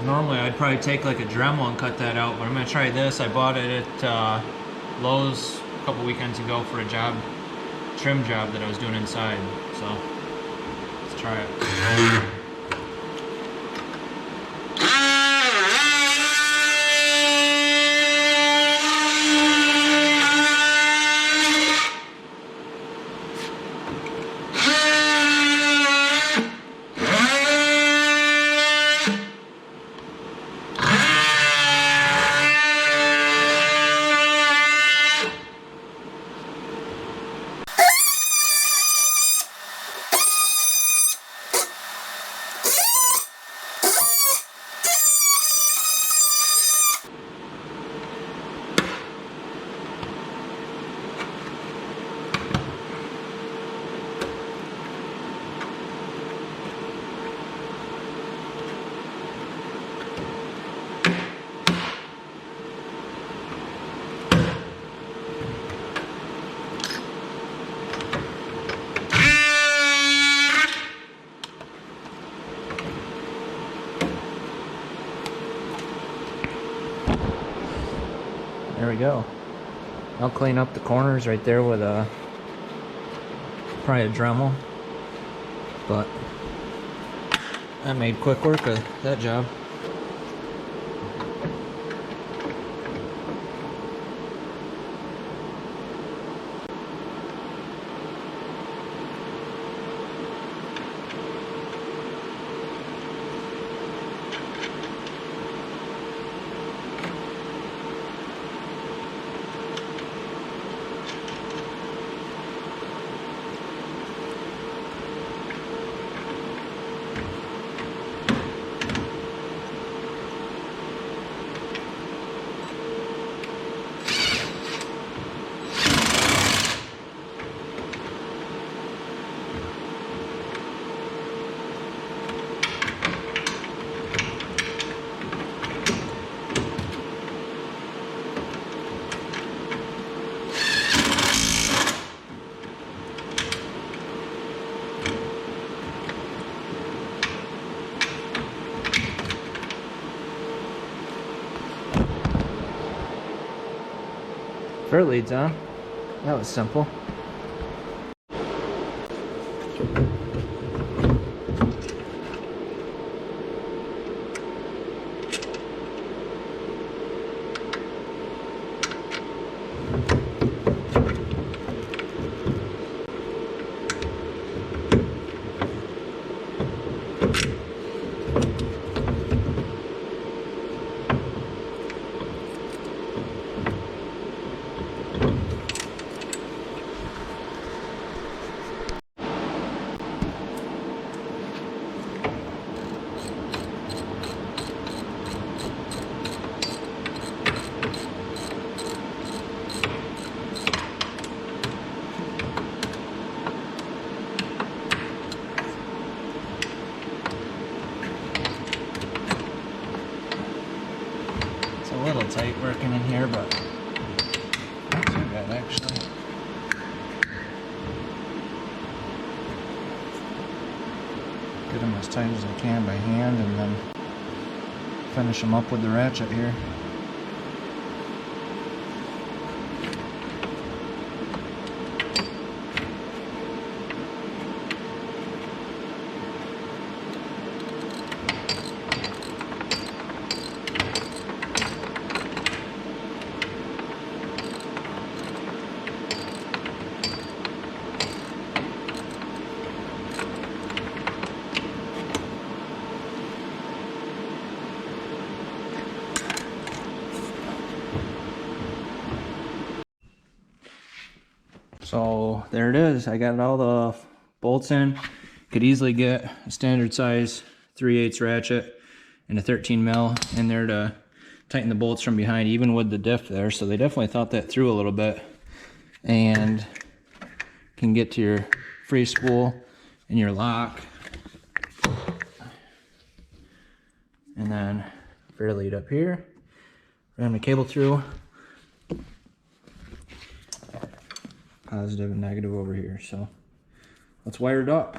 Normally I'd probably take like a Dremel and cut that out, but I'm gonna try this. I bought it at Lowe's a couple weekends ago for a trim job that I was doing inside. So let's try it. There we go. I'll clean up the corners right there with probably a Dremel, but I made quick work of that job. Fair leads on. That was simple. A little tight working in here, but not too bad actually. Get them as tight as I can by hand and then finish them up with the ratchet here. So there it is. I got all the bolts in. Could easily get a standard size 3/8 ratchet and a 13 mil in there to tighten the bolts from behind, even with the diff there. So they definitely thought that through a little bit, and can get to your free spool and your lock, and then fair lead up here. Ram the cable through. Positive and negative over here. So let's wire it up.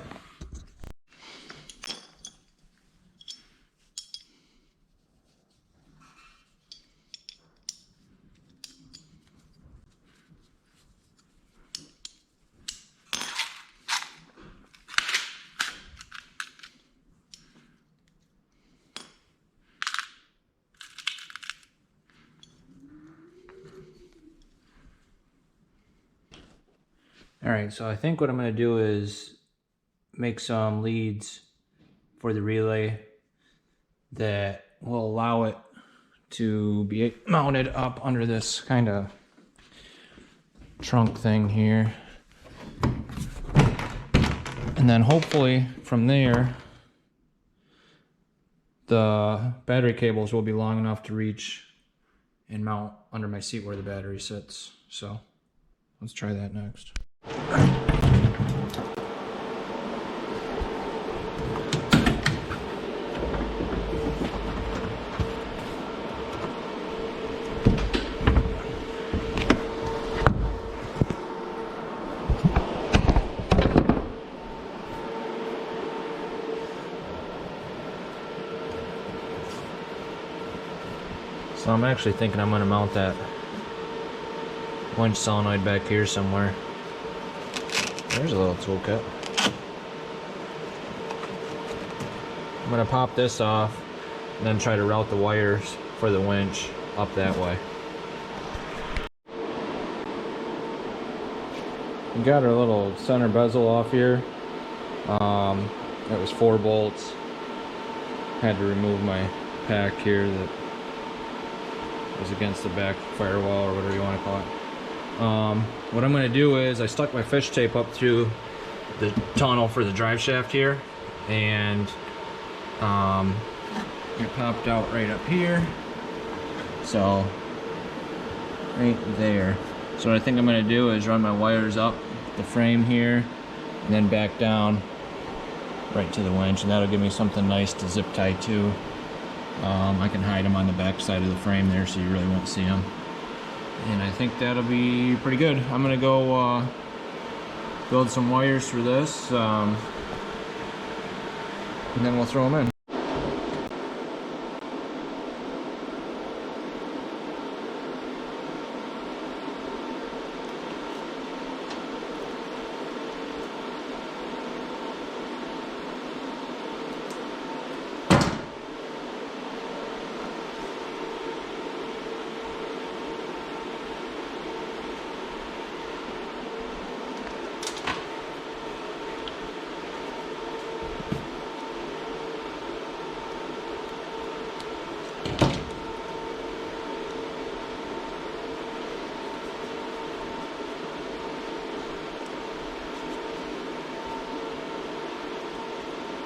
All right, so I think what I'm going to do is make some leads for the relay that will allow it to be mounted up under this kind of trunk thing here. And then hopefully from there, the battery cables will be long enough to reach and mount under my seat where the battery sits. So let's try that next. So I'm actually thinking I'm going to mount that winch solenoid back here somewhere. There's a little toolkit. I'm going to pop this off and then try to route the wires for the winch up that way. We got our little center bezel off here. It was 4 bolts. Had to remove my pack here that was against the back firewall or whatever you want to call it. What I'm going to do is I stuck my fish tape up through the tunnel for the drive shaft here, and it popped out right up here, so right there. So what I think I'm going to do is run my wires up the frame here and then back down right to the winch, and that'll give me something nice to zip tie to. I can hide them on the back side of the frame there so you really won't see them. And I think that'll be pretty good. I'm gonna go build some wires for this, and then we'll throw them in.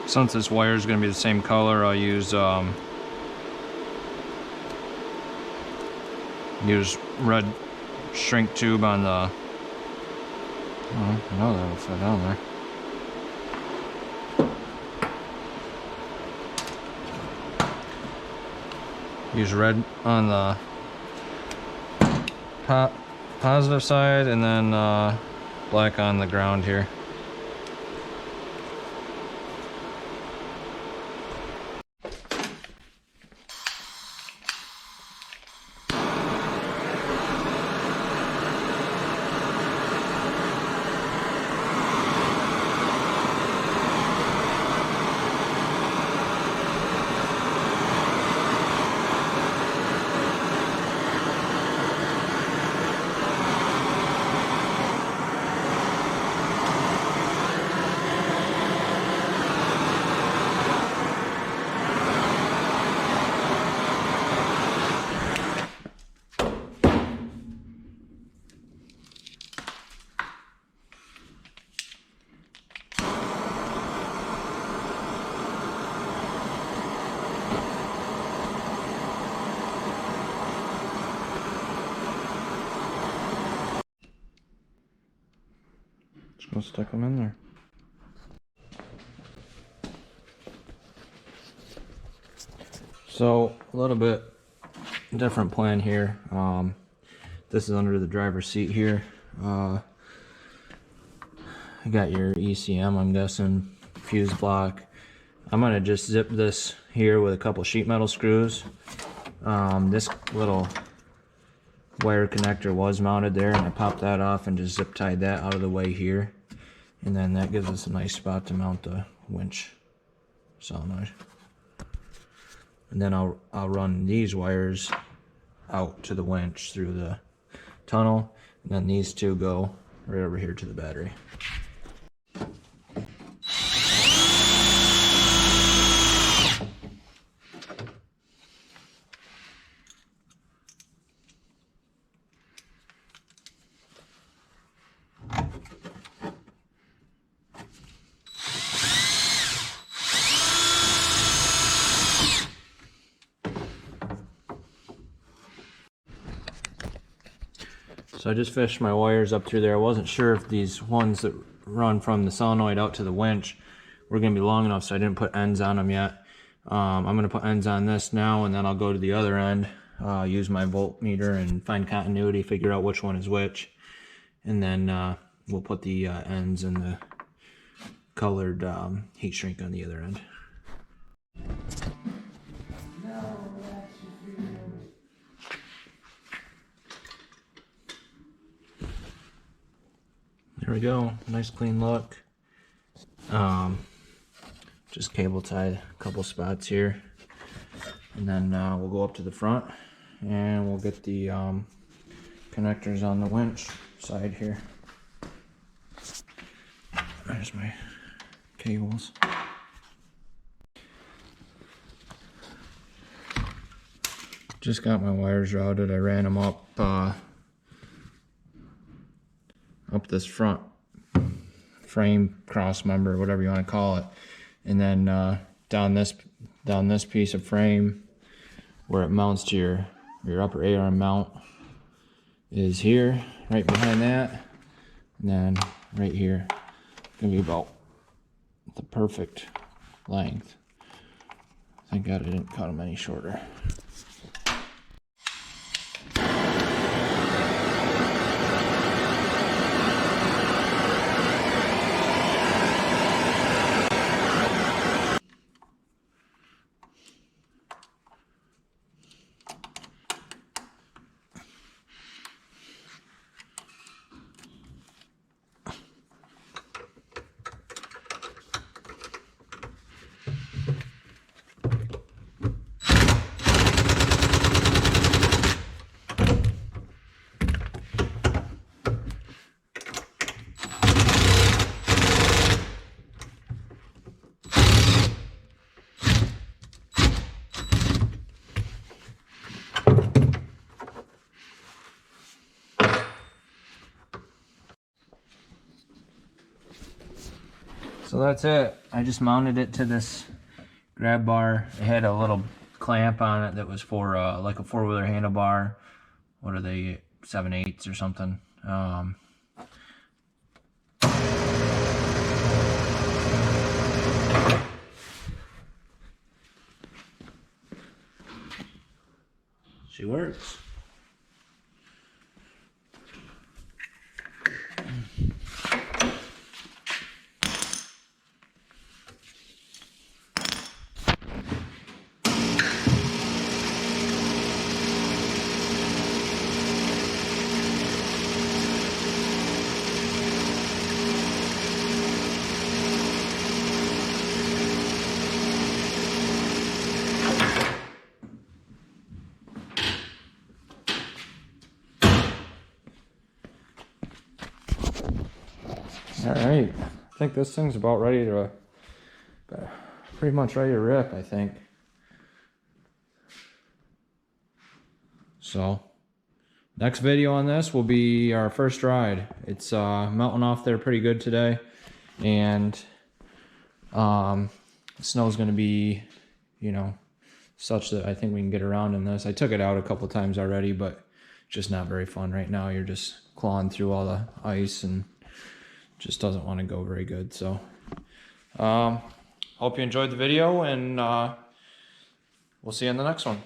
Since this wire is going to be the same color, I'll use red shrink tube on the. Oh, I know that'll fit on there. Use red on the positive side, and then black on the ground here. Just gonna stick them in there. So a little bit different plan here. This is under the driver's seat here. You got your ECM, I'm guessing, fuse block. I'm gonna just zip this here with a couple sheet metal screws. This little wire connector was mounted there, and I popped that off and just zip tied that out of the way here, and then that gives us a nice spot to mount the winch solenoid. And then I'll run these wires out to the winch through the tunnel, and then these two go right over here to the battery. So I just fished my wires up through there. I wasn't sure if these ones that run from the solenoid out to the winch were going to be long enough, so I didn't put ends on them yet. I'm going to put ends on this now, and then I'll go to the other end, use my voltmeter and find continuity, figure out which one is which, and then we'll put the ends and the colored heat shrink on the other end. There we go, nice clean look. Just cable tied a couple spots here, and then we'll go up to the front and we'll get the connectors on the winch side here. There's my cables. Just got my wires routed. I ran them up this front frame, cross member, whatever you want to call it, and then down this piece of frame where it mounts to your upper A-arm mount is here, right behind that, and then right here. It's gonna be about the perfect length. Thank God I didn't cut them any shorter. So that's it. I just mounted it to this grab bar. It had a little clamp on it that was for like a four-wheeler handlebar. What are they, 7/8 or something? She works. Alright, I think this thing's about ready to, pretty much ready to rip, I think. So, next video on this will be our first ride. It's melting off there pretty good today, and the snow's going to be, you know, such that I think we can get around in this. I took it out a couple times already, but just not very fun right now. You're just clawing through all the ice and just doesn't want to go very good. So hope you enjoyed the video, and we'll see you in the next one.